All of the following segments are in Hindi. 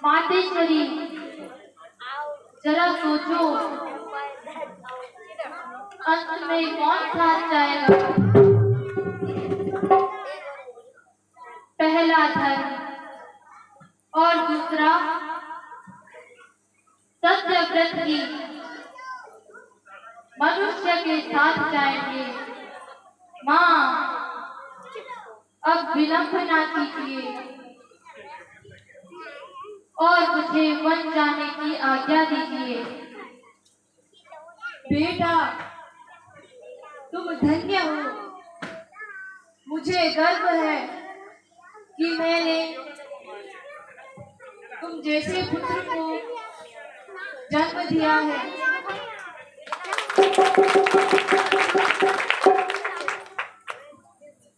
मातेश्वरी, जरा सोचो, अंत में कौन साथ जाएगा? पहला धर्म और दूसरा सत्यव्रत की मनुष्य के साथ जाएंगे। माँ, अब विलंब ना कीजिए और मुझे वन जाने की आज्ञा दीजिए। बेटा, तुम धन्य हो। मुझे गर्व है कि मैंने तुम जैसे पुत्र को जन्म दिया है।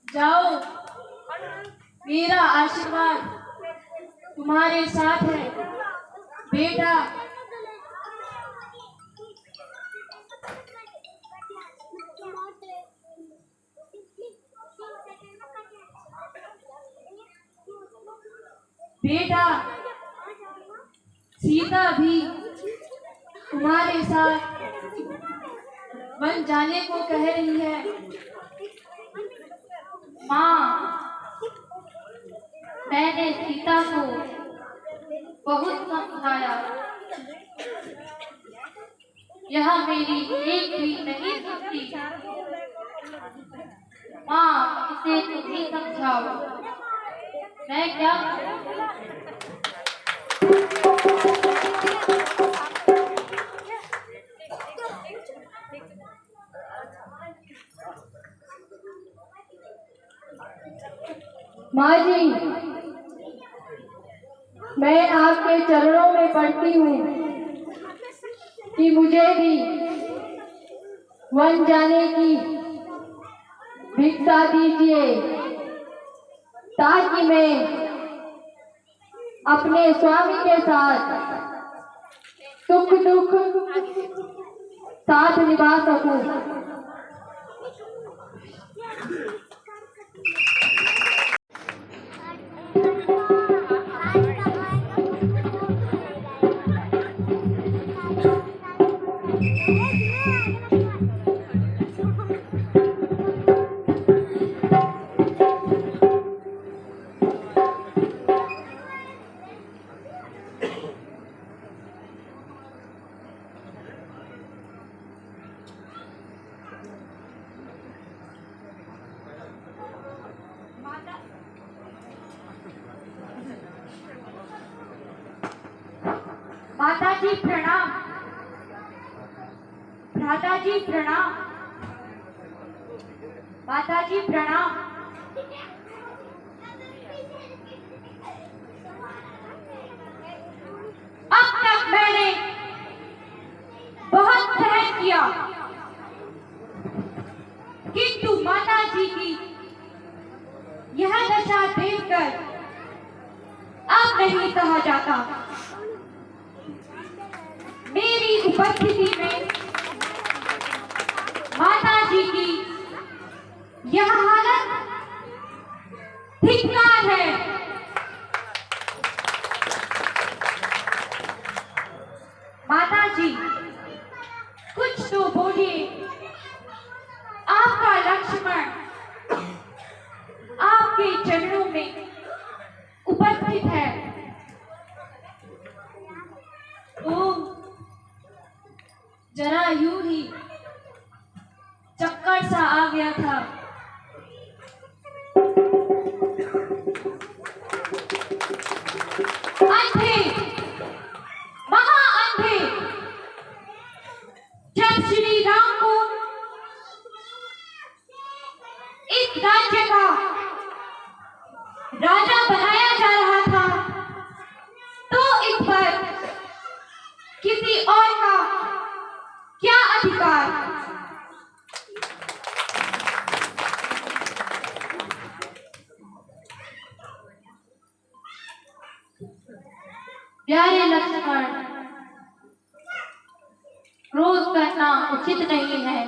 जाओ, मेरा आशीर्वाद तुम्हारे साथ है बेटा। बेटा, सीता भी तुम्हारे साथ वन जाने को कह रही है। माँ, मैंने सीता को बहुत समझाया, यह मेरी एक भी नहीं सुनती। माँ, इसे तुम ही समझाओ, मैं क्या करूं? माँ जी, मैं आपके चरणों में पड़ती हूँ कि मुझे भी वन जाने की भिक्षा दीजिए, ताकि मैं अपने स्वामी के साथ सुख दुख साथ निभा सकूं। माता जी प्रणाम। भ्राता जी प्रणाम। माता जी प्रणाम। अब तक मैंने बहुत सहन किया, किंतु माता जी की यह दशा देखकर अब नहीं सहा जाता। मेरी उपस्थिति में माता जी की यह हालत धिक्कार है। माता जी, कुछ तो बोलिए। आपका लक्ष्मण आपके चरणों में उपस्थित है। ओ, जरा यूं ही चक्कर सा आ गया था। अंधे, महाअंधे, जब श्री राम को इस राज्य का राजा बनाया जा रहा था, तो इस पर किसी और का क्या अधिकार? प्यारे लक्ष्मण, क्रोध करना उचित नहीं है।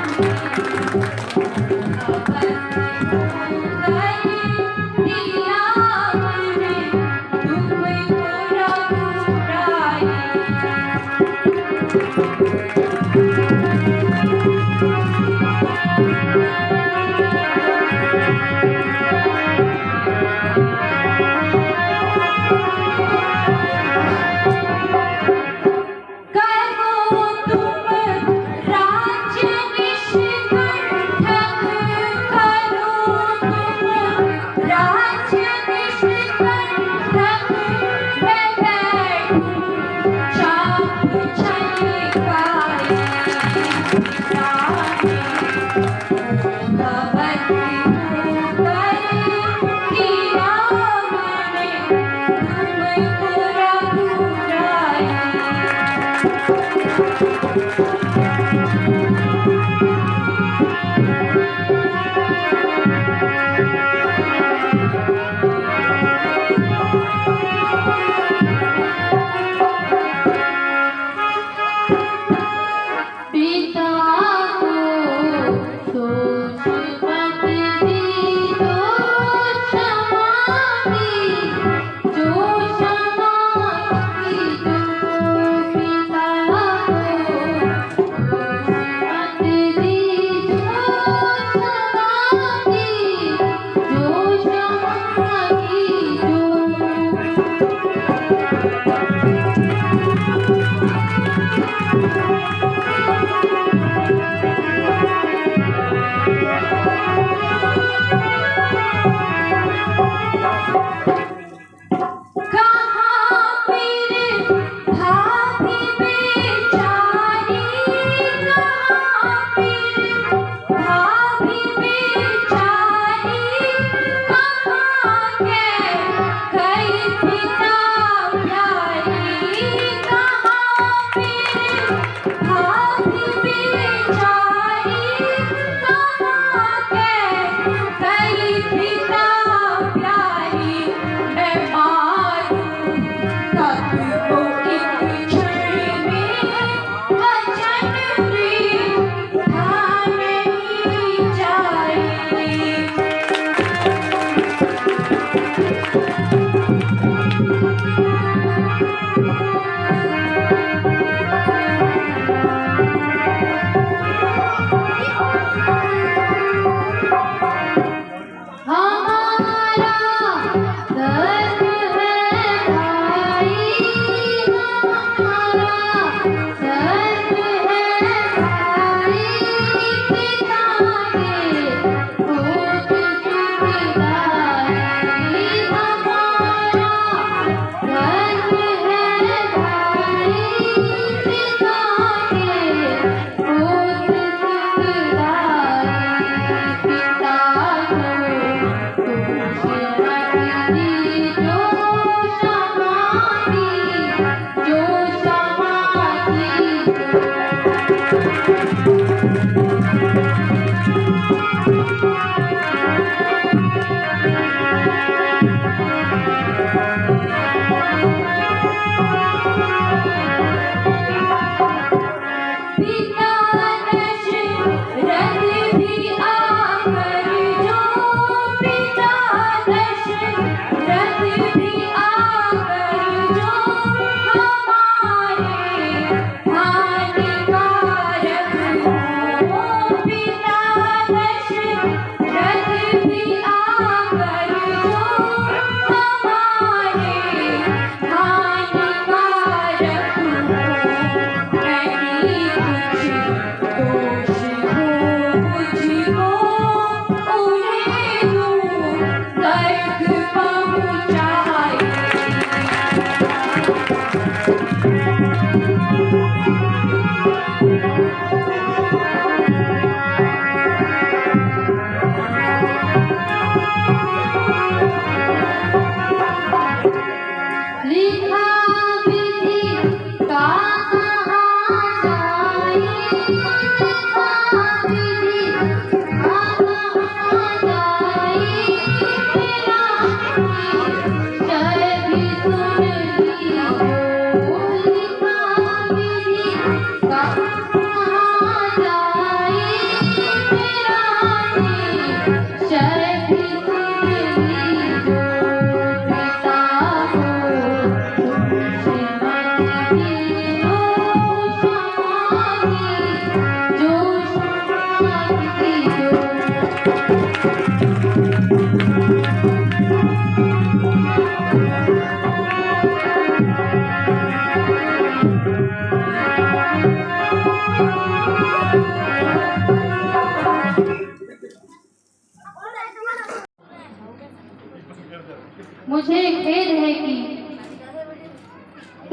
Thank you.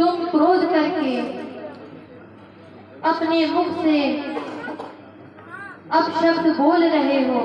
तुम क्रोध करके अपने मुख से अपशब्द बोल रहे हो।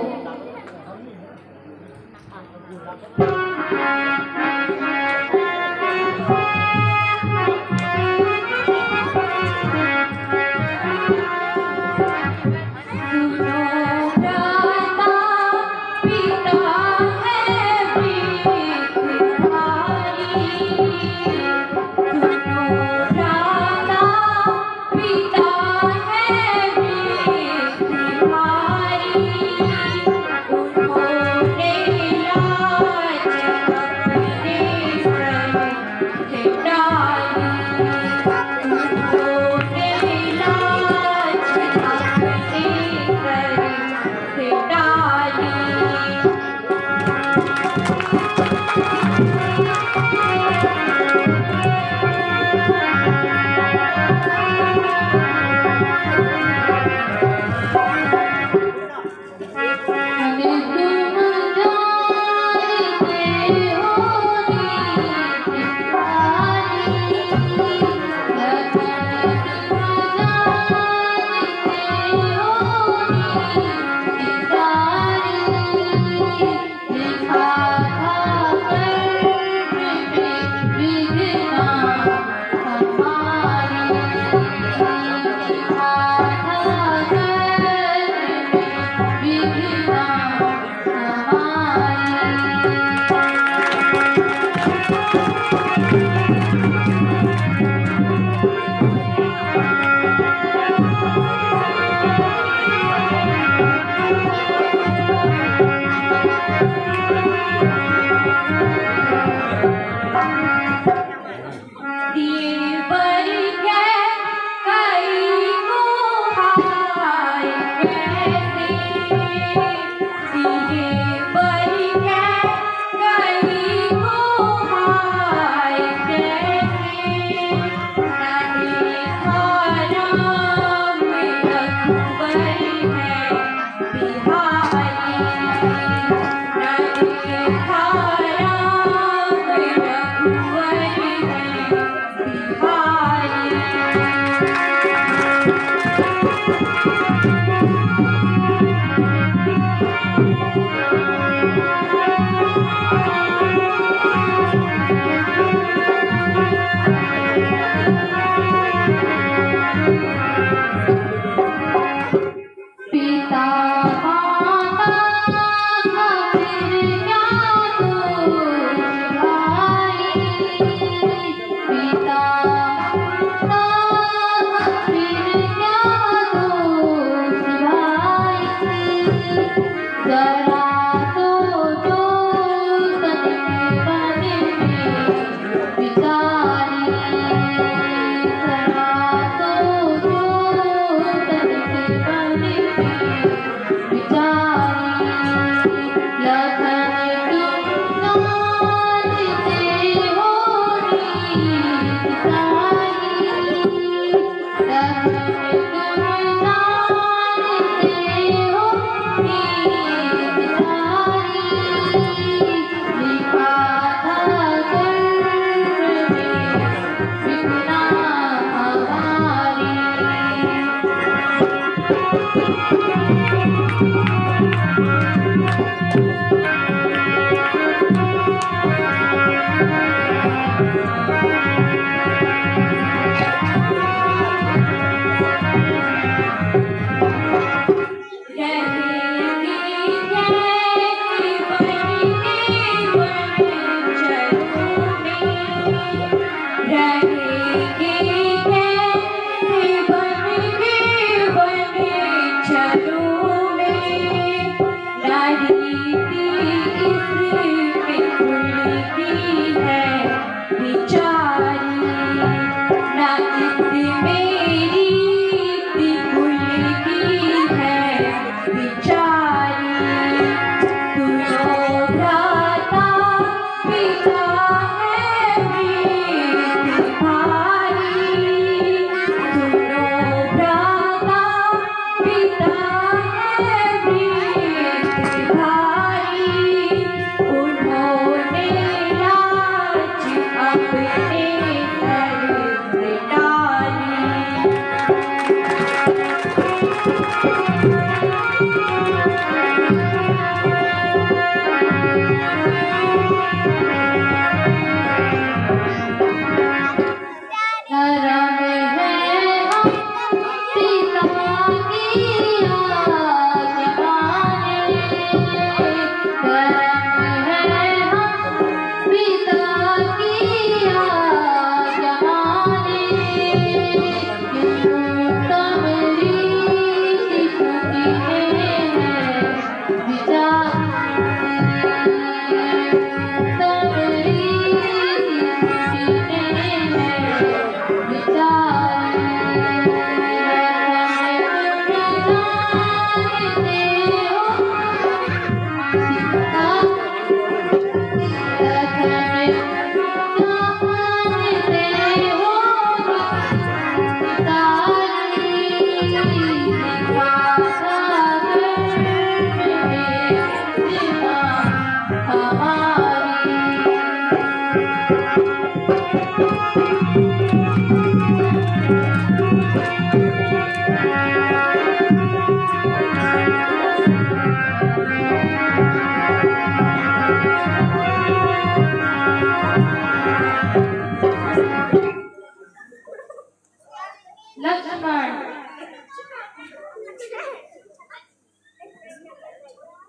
लक्ष्मण,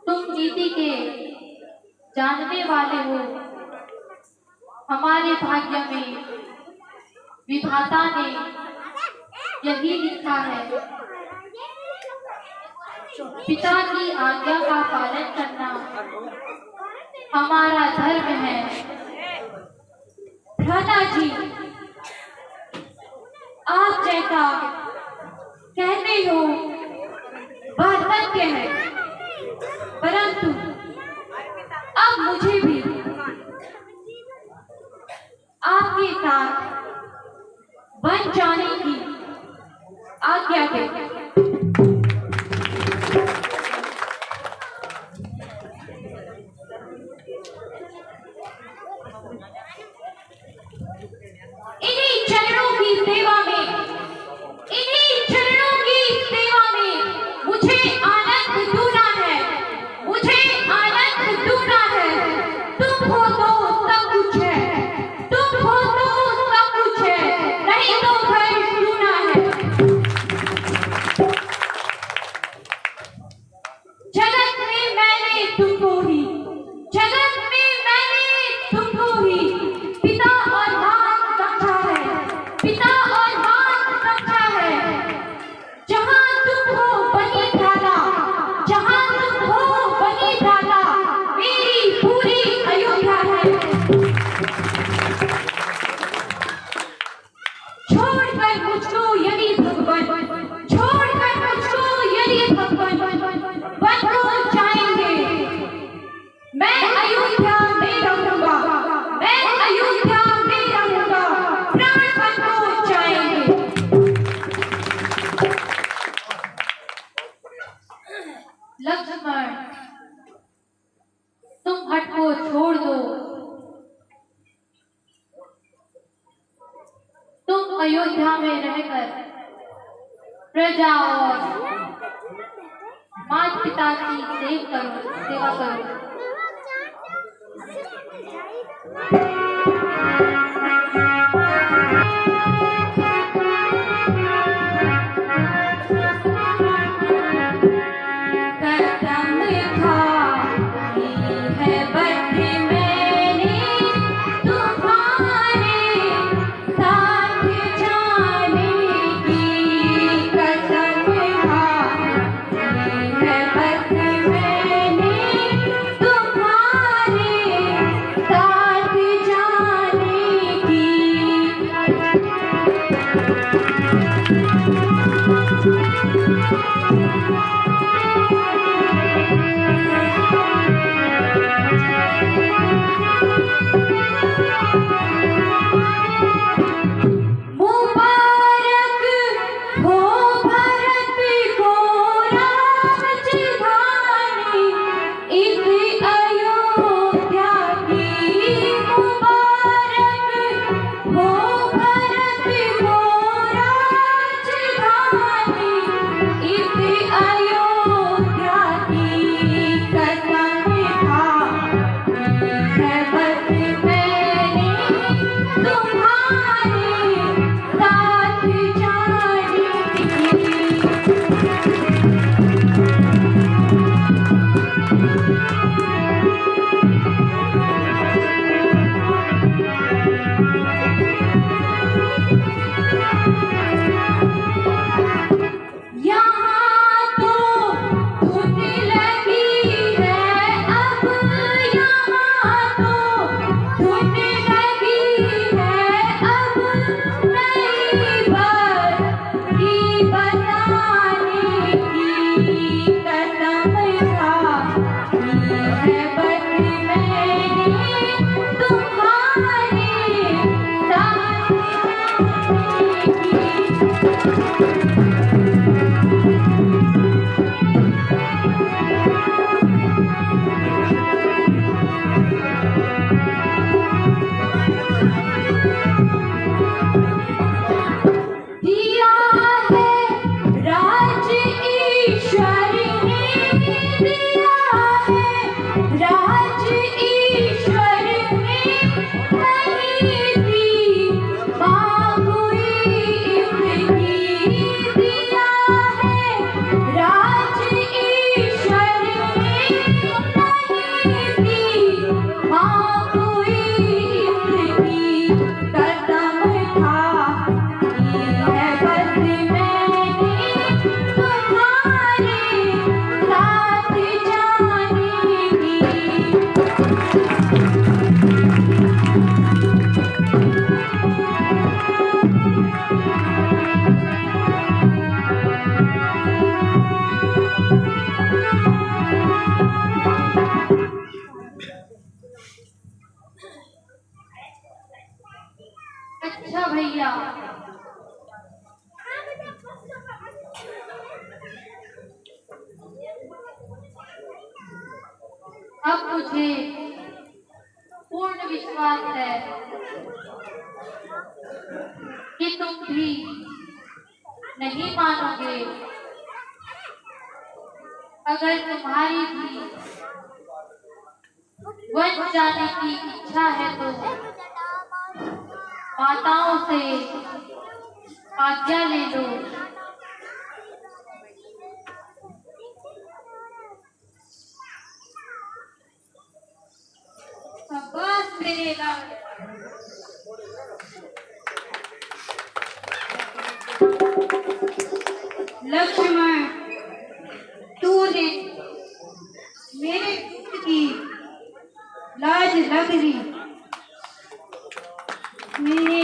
तुम नीति के जानने वाले हो। हमारे भाग्य में विधाता ने यही लिखा है, पिता की आज्ञा का पालन करना हमारा धर्म है। भ्राताजी, आप जैसा कहते हो वह सत्य है, परंतु अब मुझे भी आपके साथ वन जाने की आज्ञा दें। इन्हीं चरणों की सेवा में, इन्हीं चरणों की सेवा में मुझे आनंद ढूंढना है, मुझे आनंद ढूंढना है। तुम हो तो सब कुछ है, तुम हो तो सब कुछ है, नहीं तो घर ढूंढना है। जगत में मैंने तुमको ही, जगत में मैंने तुमको ही पिता और मां समझा है, पिता और मां समझा है। जहां तुम हो वहीं भ्राता, जहां तुम हो वहीं भ्राता, मेरी पूरी अयोध्या है। छोड़कर मुझको यदि भगवान, छोड़कर मुझको यदि भगवान वन को जाएंगे, मैं अयोध्या में रहूंगा, मैं अयोध्या में रहूंगा, प्राण वन को जाएंगे। लक्ष्मण, तुम हट को छोड़ दो। तुम अयोध्या में रहकर प्रजा और माता पिता की सेवा करो। अयोध्या अब मुझे पूर्ण विश्वास है कि तुम भी नहीं मानोगे। अगर तुम्हारी भी वन जाने की इच्छा है तो माताओं से आज्ञा ले लो। शाबाश मेरे लाल। लक्ष्मण, तूने मेरे पुत्र की लाज लग रही। मेरे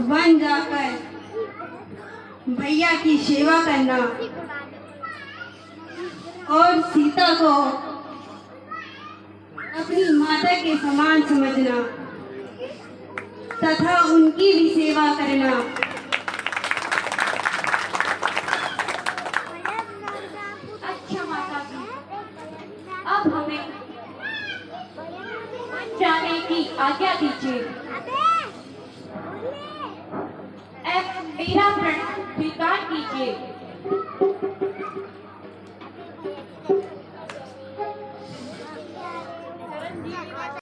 वन जाकर भैया की सेवा करना और सीता को अपनी माता के समान समझना तथा उनकी भी सेवा करना। अच्छा माता जी, अब हमें की आज्ञा दीजिए। F मेरा प्रण स्वीकार कीजिए।